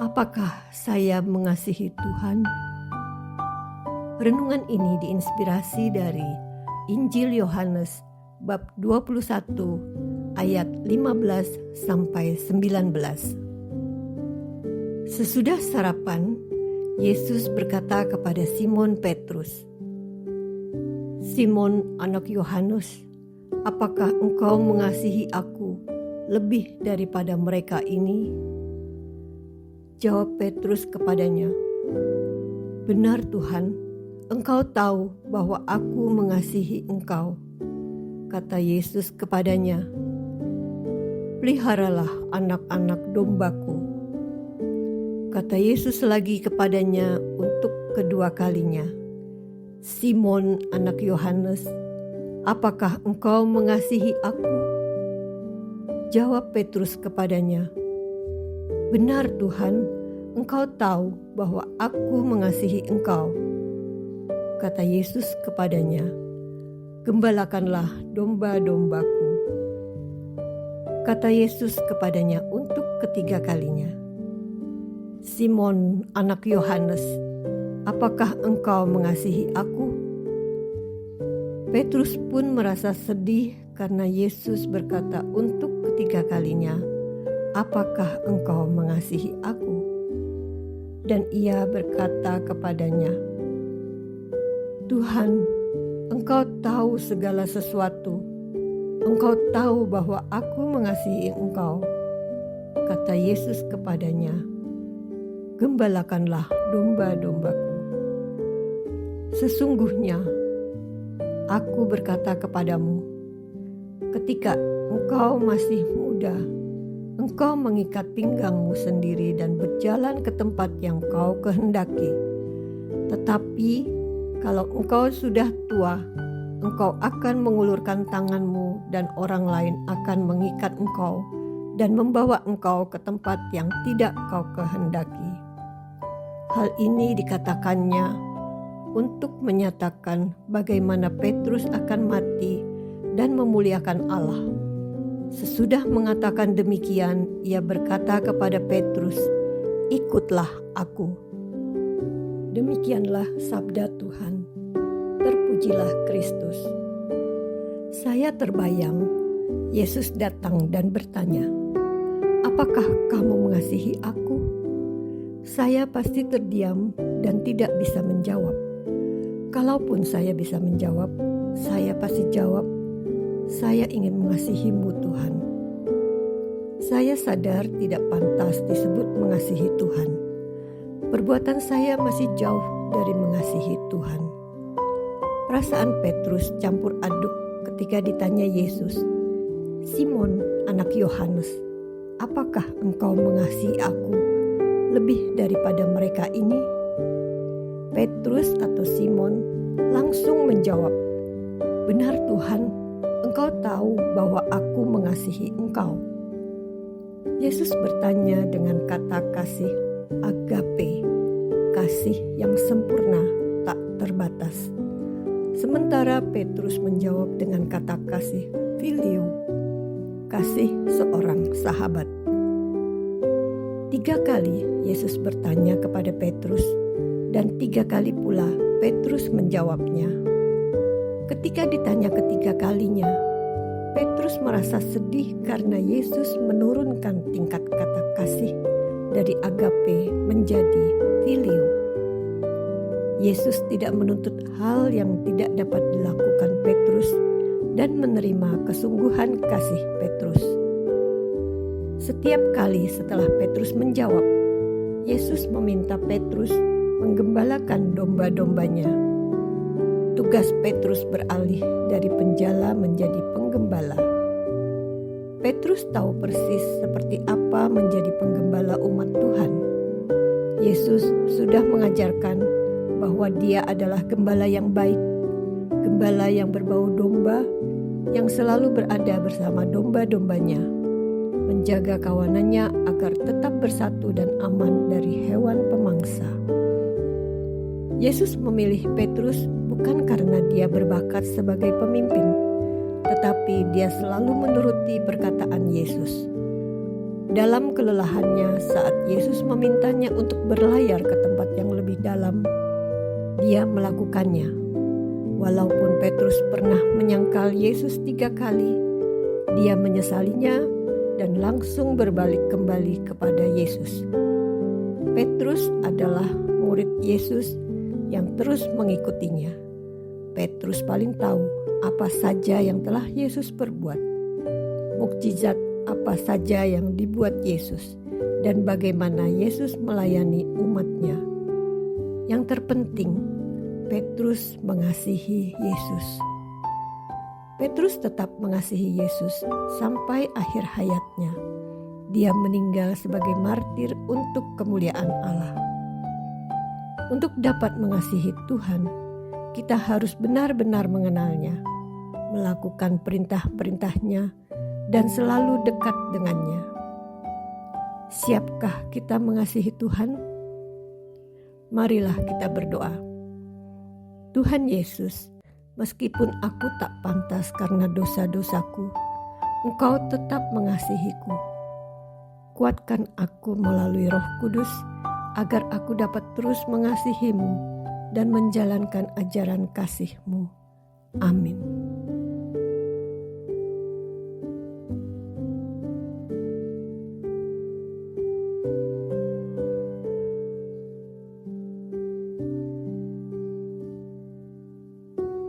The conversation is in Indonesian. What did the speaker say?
Apakah saya mengasihi Tuhan? Renungan ini diinspirasi dari Injil Yohanes bab 21 ayat 15 sampai 19. Sesudah sarapan, Yesus berkata kepada Simon Petrus, "Simon, anak Yohanes, apakah engkau mengasihi aku lebih daripada mereka ini?" Jawab Petrus kepadanya, "Benar Tuhan, Engkau tahu bahwa aku mengasihi Engkau." Kata Yesus kepadanya, "Peliharalah anak-anak dombaku." Kata Yesus lagi kepadanya untuk kedua kalinya, "Simon, anak Yohanes, apakah engkau mengasihi aku?" Jawab Petrus kepadanya, "Benar Tuhan, Engkau tahu bahwa aku mengasihi Engkau." Kata Yesus kepadanya, "Gembalakanlah domba-dombaku." Kata Yesus kepadanya untuk ketiga kalinya, "Simon, anak Yohanes, apakah engkau mengasihi aku?" Petrus pun merasa sedih karena Yesus berkata untuk ketiga kalinya, "Apakah engkau mengasihi aku?" Dan ia berkata kepadanya, "Tuhan, Engkau tahu segala sesuatu. Engkau tahu bahwa aku mengasihi Engkau." Kata Yesus kepadanya, "Gembalakanlah domba-dombaku. Sesungguhnya, aku berkata kepadamu, ketika engkau masih muda, engkau mengikat pinggangmu sendiri dan berjalan ke tempat yang kau kehendaki. Tetapi kalau engkau sudah tua, engkau akan mengulurkan tanganmu dan orang lain akan mengikat engkau dan membawa engkau ke tempat yang tidak kau kehendaki." Hal ini dikatakannya untuk menyatakan bagaimana Petrus akan mati dan memuliakan Allah. Sesudah mengatakan demikian, ia berkata kepada Petrus, "Ikutlah aku." Demikianlah sabda Tuhan. Terpujilah Kristus. Saya terbayang Yesus datang dan bertanya, "Apakah kamu mengasihi aku?" Saya pasti terdiam dan tidak bisa menjawab. Kalaupun saya bisa menjawab, saya pasti jawab, "Saya ingin mengasihimu Tuhan." Saya sadar tidak pantas disebut mengasihi Tuhan. Perbuatan saya masih jauh dari mengasihi Tuhan. Perasaan Petrus campur aduk ketika ditanya Yesus, "Simon, anak Yohanes, apakah engkau mengasihi aku lebih daripada mereka ini?" Petrus atau Simon langsung menjawab, "Benar Tuhan, Engkau tahu bahwa aku mengasihi Engkau." Yesus bertanya dengan kata kasih agape, kasih yang sempurna tak terbatas. Sementara Petrus menjawab dengan kata kasih filio, kasih seorang sahabat. 3 kali Yesus bertanya kepada Petrus, dan 3 kali pula Petrus menjawabnya. Ketika ditanya ketiga kalinya, Petrus merasa sedih karena Yesus menurunkan tingkat kata kasih dari agape menjadi filio. Yesus tidak menuntut hal yang tidak dapat dilakukan Petrus dan menerima kesungguhan kasih Petrus. Setiap kali setelah Petrus menjawab, Yesus meminta Petrus menggembalakan domba-dombanya. Tugas Petrus beralih dari penjala menjadi penggembala. Petrus tahu persis seperti apa menjadi penggembala umat Tuhan. Yesus sudah mengajarkan bahwa Dia adalah gembala yang baik, gembala yang berbau domba, yang selalu berada bersama domba-dombanya, menjaga kawanannya agar tetap bersatu dan aman dari hewan pemangsa. Yesus memilih Petrus bukan karena dia berbakat sebagai pemimpin, tetapi dia selalu menuruti perkataan Yesus. Dalam kelelahannya saat Yesus memintanya untuk berlayar ke tempat yang lebih dalam, dia melakukannya. Walaupun Petrus pernah menyangkal Yesus 3 kali, dia menyesalinya dan langsung berbalik kembali kepada Yesus. Petrus adalah murid Yesus yang terus mengikutinya. Petrus paling tahu apa saja yang telah Yesus perbuat, mukjizat apa saja yang dibuat Yesus, dan bagaimana Yesus melayani umatnya. Yang terpenting, Petrus mengasihi Yesus. Petrus tetap mengasihi Yesus sampai akhir hayatnya. Dia meninggal sebagai martir untuk kemuliaan Allah. Untuk dapat mengasihi Tuhan, kita harus benar-benar mengenalnya, melakukan perintah-perintahnya, dan selalu dekat dengannya. Siapkah kita mengasihi Tuhan? Marilah kita berdoa. Tuhan Yesus, meskipun aku tak pantas karena dosa-dosaku, Engkau tetap mengasihiku. Kuatkan aku melalui Roh Kudus, agar aku dapat terus mengasihi-Mu dan menjalankan ajaran kasih-Mu. Amin.